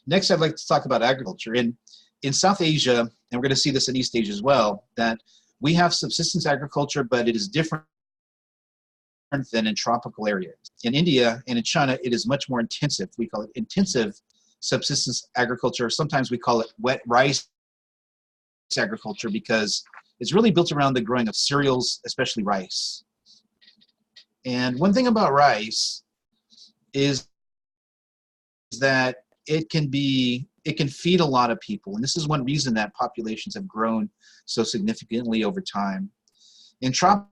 Next, I'd like to talk about agriculture. In South Asia, and we're going to see this in East Asia as well, that we have subsistence agriculture, but it is different than in tropical areas. In India and in China, it is much more intensive. We call it intensive subsistence agriculture. Sometimes we call it wet rice agriculture because it's really built around the growing of cereals, especially rice. And one thing about rice is that it can feed a lot of people. And this is one reason that populations have grown so significantly over time. In tropical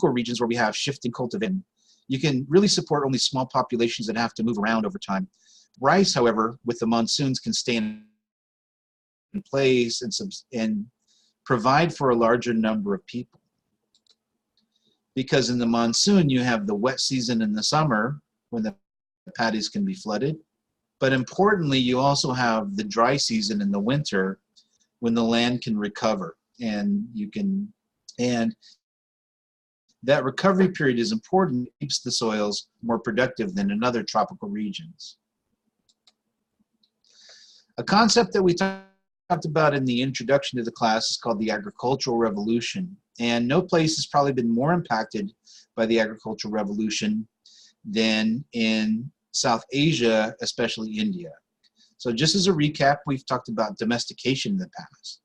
regions where we have shifting cultivation, you can really support only small populations that have to move around over time. Rice, however, with the monsoons can stay in place and provide for a larger number of people. Because in the monsoon, you have the wet season in the summer when the paddies can be flooded. But importantly, you also have the dry season in the winter when the land can recover and that recovery period is important. It keeps the soils more productive than in other tropical regions. A concept that we talked about in the introduction to the class is called the agricultural revolution. And no place has probably been more impacted by the agricultural revolution than in South Asia, especially India. So just as a recap, we've talked about domestication in the past.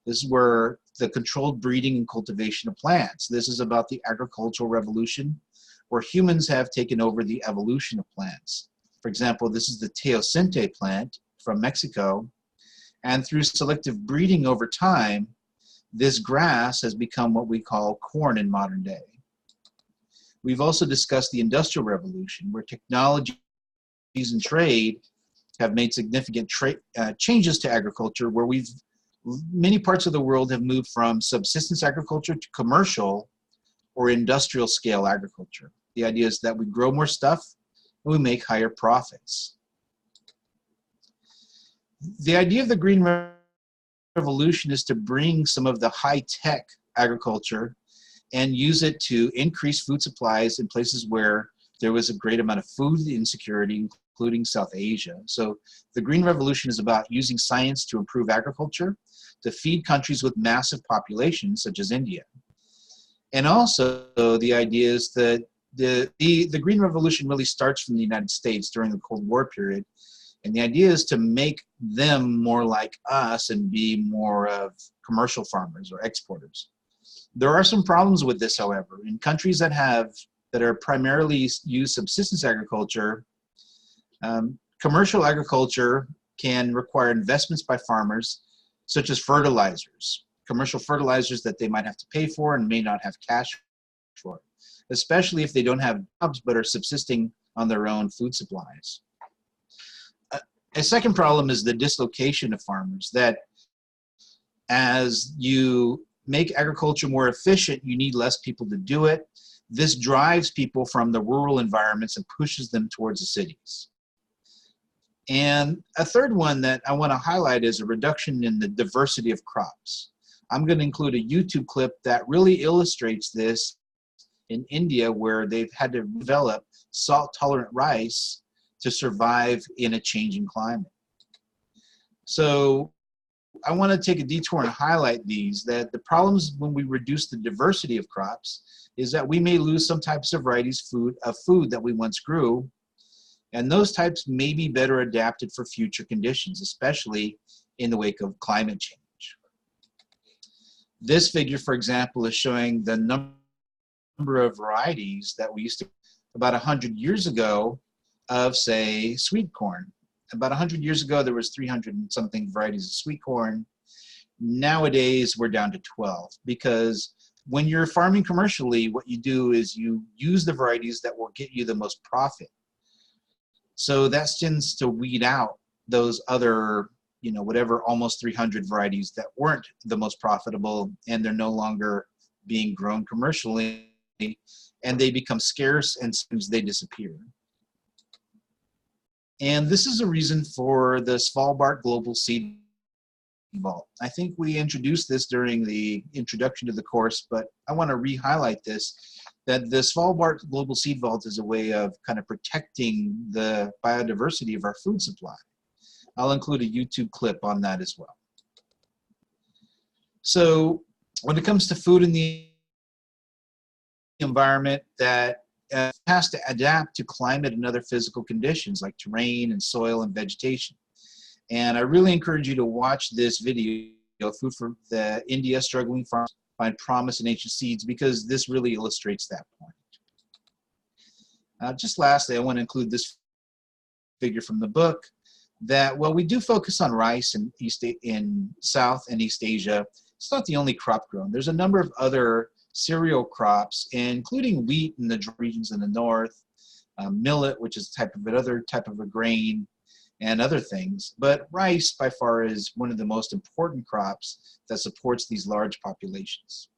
This is where the controlled breeding and cultivation of plants. This is about the agricultural revolution, where humans have taken over the evolution of plants. For example, this is the teosinte plant from Mexico. And through selective breeding over time, this grass has become what we call corn in modern day. We've also discussed the Industrial Revolution, where technologies and trade have made significant changes to agriculture, where many parts of the world have moved from subsistence agriculture to commercial or industrial scale agriculture. The idea is that we grow more stuff and we make higher profits. The idea of the Green Revolution is to bring some of the high-tech agriculture and use it to increase food supplies in places where there was a great amount of food insecurity, including South Asia. So the Green Revolution is about using science to improve agriculture, to feed countries with massive populations, such as India. And also the idea is that the Green Revolution really starts from the United States during the Cold War period. And the idea is to make them more like us and be more of commercial farmers or exporters. There are some problems with this, however. In countries that are primarily use subsistence agriculture, commercial agriculture can require investments by farmers, such as fertilizers, commercial fertilizers that they might have to pay for and may not have cash for, especially if they don't have jobs but are subsisting on their own food supplies. A second problem is the dislocation of farmers, that as you make agriculture more efficient, you need less people to do it. This drives people from the rural environments and pushes them towards the cities. And a third one that I want to highlight is a reduction in the diversity of crops. I'm going to include a YouTube clip that really illustrates this in India, where they've had to develop salt-tolerant rice to survive in a changing climate. So I want to take a detour and highlight that the problems when we reduce the diversity of crops is that we may lose some types of varieties of food that we once grew, and those types may be better adapted for future conditions, especially in the wake of climate change. This figure, for example, is showing the number of varieties that we used to about 100 years ago of, say, sweet corn. About 100 years ago, there was 300 and something varieties of sweet corn. Nowadays, we're down to 12, because when you're farming commercially, what you do is you use the varieties that will get you the most profit. So that tends to weed out those other, whatever, almost 300 varieties that weren't the most profitable, and they're no longer being grown commercially, and they become scarce, and sometimes they disappear. And this is a reason for the Svalbard Global Seed Vault. I think we introduced this during the introduction to the course, but I want to re-highlight this. that the Svalbard Global Seed Vault is a way of kind of protecting the biodiversity of our food supply. I'll include a YouTube clip on that as well. So when it comes to food in the environment, that has to adapt to climate and other physical conditions like terrain and soil and vegetation. And I really encourage you to watch this video, Food for the India Struggling Farmers Find Promise in Ancient Seeds, because this really illustrates that point. Just lastly, I want to include this figure from the book that, well, we do focus on rice in South and East Asia. It's not the only crop grown. There's a number of other cereal crops, including wheat in the regions in the north, millet, which is another type of a grain, and other things. But rice by far is one of the most important crops that supports these large populations.